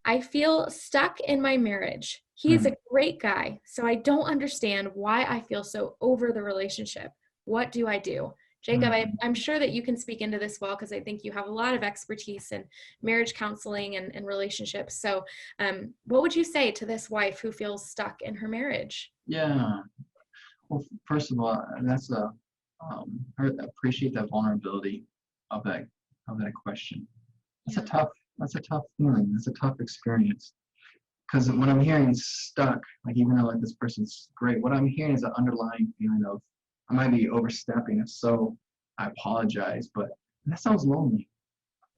I feel stuck in my marriage. He is Mm, a great guy, so I don't understand why I feel so over the relationship. What do I do? Jacob, mm. I'm sure that you can speak into this well because I think you have a lot of expertise in marriage counseling and relationships. So, what would you say to this wife who feels stuck in her marriage? Yeah. Well, first of all, that's I appreciate that vulnerability of that question. That's a Yeah. tough, that's a tough feeling. That's a tough experience. Because when I'm hearing stuck, like even though like this person's great, what I'm hearing is an underlying feeling of I might be overstepping. If so, I apologize. But that sounds lonely.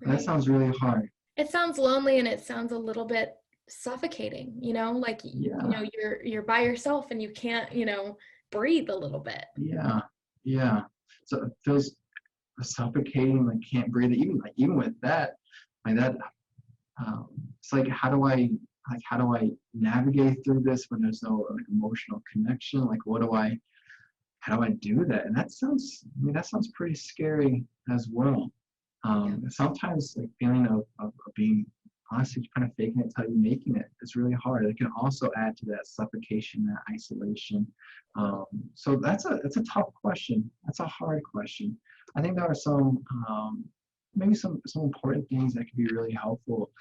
That Right. sounds really hard. It sounds lonely and it sounds a little bit suffocating, like Yeah, you're by yourself and you can't, breathe a little bit. yeah, yeah. So it feels suffocating, like can't breathe. Even with that, like that, it's like how do I navigate through this when there's no like emotional connection? Like how do I do that? And that sounds pretty scary as well. Yeah. Sometimes like feeling of being honestly kind of faking it till you're making it is really hard. It can also add to that suffocation, that isolation. So that's a tough question. That's a hard question. I think there are maybe some important things that can be really helpful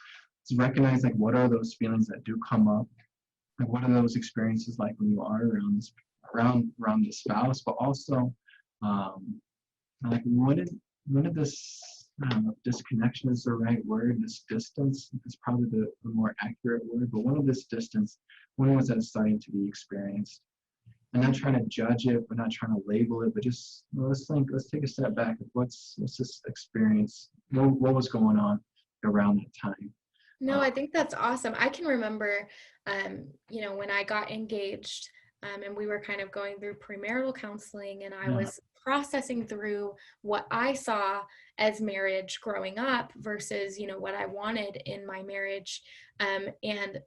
to recognize like what are those feelings that do come up, like what are those experiences like when you are around the spouse, but also um, like what did this I don't know if disconnection is the right word. This distance is probably the more accurate word, but when was that starting to be experienced? And not trying to judge it, but not trying to label it, but just let's take a step back. What's this experience? What was going on around that time? No, Uh, I think that's awesome. I can remember, when I got engaged, and we were kind of going through premarital counseling, and I yeah, was processing through what I saw as marriage growing up versus, what I wanted in my marriage, and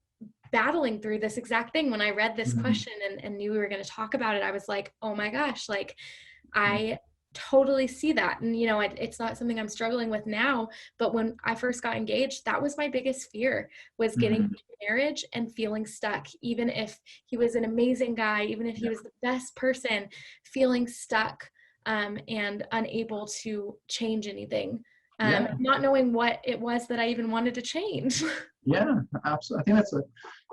battling through this exact thing. When I read this mhm, question and knew we were going to talk about it, I was like, oh my gosh, like yeah, I totally see that. And, it's not something I'm struggling with now, but when I first got engaged, that was my biggest fear was getting mhm, into marriage and feeling stuck, even if he was an amazing guy, even if he yeah, was the best person, feeling stuck, and unable to change anything, yeah, not knowing what it was that I even wanted to change. yeah, absolutely. I think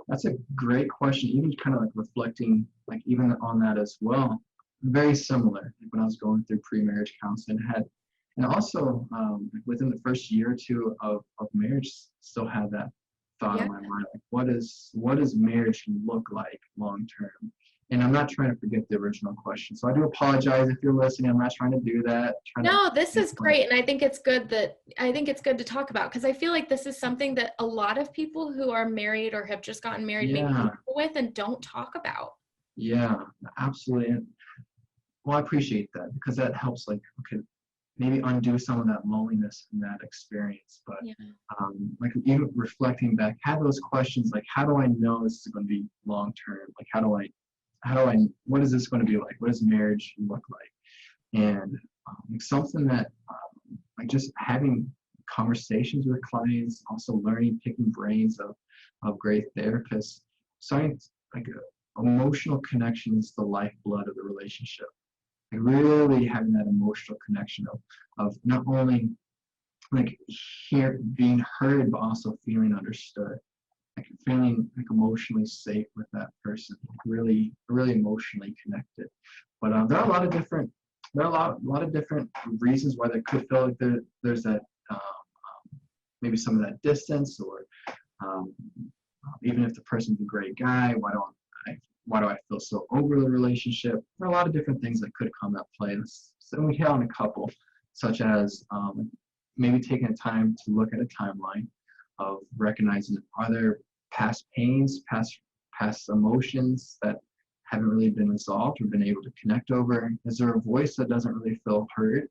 that's a great question. Even kind of like reflecting, like even on that as well. Very similar. Like when I was going through pre-marriage counseling, and also within the first year or two of marriage, still had that thought Yeah. on my mind, like what does marriage look like long term? And I'm not trying to forget the original question, so I do apologize if you're listening. I'm not trying to do that. Trying to No, this is pinpoint. great. And I think it's good to talk about because I feel like this is something that a lot of people who are married or have just gotten married maybe Yeah, struggle with and don't talk about. yeah, absolutely. Well, I appreciate that because that helps, like, okay, maybe undo some of that loneliness and that experience. But Yeah. like even reflecting back, have those questions like, how do I know this is going to be long term? Like, what is this going to be like? What does marriage look like? And something that like just having conversations with clients, also learning, picking brains of great therapists, starting like emotional connection is the lifeblood of the relationship, like really having that emotional connection of not only like being heard but also feeling understood, like feeling like emotionally safe with that person, like really emotionally connected. But there are a lot of different a lot of different reasons why there could feel like there's that maybe some of that distance or um, even if the person's a great guy, I why do I feel so over the relationship? There are a lot of different things that could come at play. So we hit on a couple, such as maybe taking time to look at a timeline of recognizing are there past pains, past emotions that haven't really been resolved or been able to connect over? Is there a voice that doesn't really feel heard?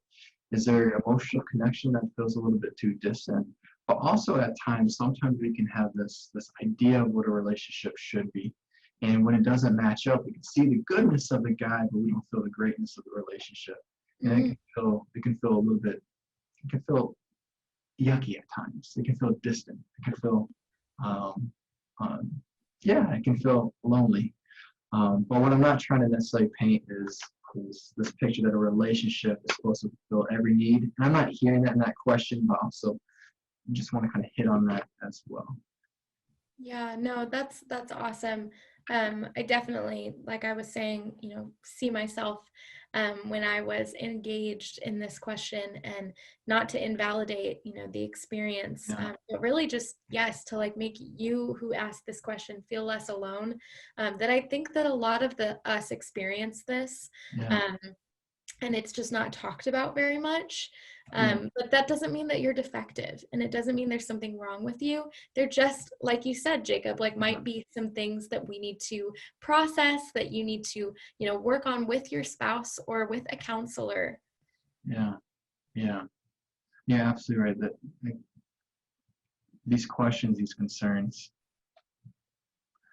Is there emotional connection that feels a little bit too distant? But also at times, sometimes we can have this idea of what a relationship should be. And when it doesn't match up, we can see the goodness of the guy, but we don't feel the greatness of the relationship. And Mhm. it can feel a little bit, it can feel yucky at times. It can feel distant. It can feel um, um, yeah, I can feel lonely. But what I'm not trying to necessarily paint is this picture that a relationship is supposed to fulfill every need. And I'm not hearing that in that question, but also just want to kind of hit on that as well. Yeah, no, that's awesome. I definitely, like I was saying, see myself when I was engaged in this question, and not to invalidate, the experience, Yeah, but really just, yes, to like make you who asked this question feel less alone. That I think that a lot of the us experience this. yeah, Um, and it's just not talked about very much. yeah, But that doesn't mean that you're defective, and it doesn't mean there's something wrong with you. They're just, like you said, Jacob, like yeah, might be some things that we need to process, that you need to, work on with your spouse or with a counselor. yeah, yeah, yeah, absolutely right. That like, these questions, these concerns,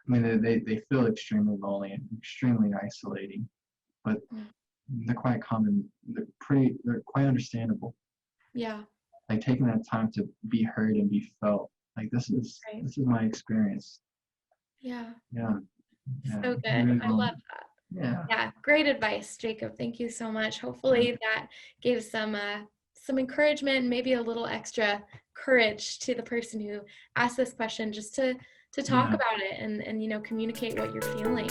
I mean, they feel extremely lonely and extremely isolating, but Mm. they're quite common. They're quite understandable. Yeah, Like taking that time to be heard and be felt. Like right. this is my experience. Yeah, Yeah, yeah, so good. really I love lonely. that. Yeah, Yeah, great advice, Jacob. Thank you so much. yeah, Hopefully that gave some encouragement, maybe a little extra courage to the person who asked this question, just to talk yeah. about it, and communicate what you're feeling.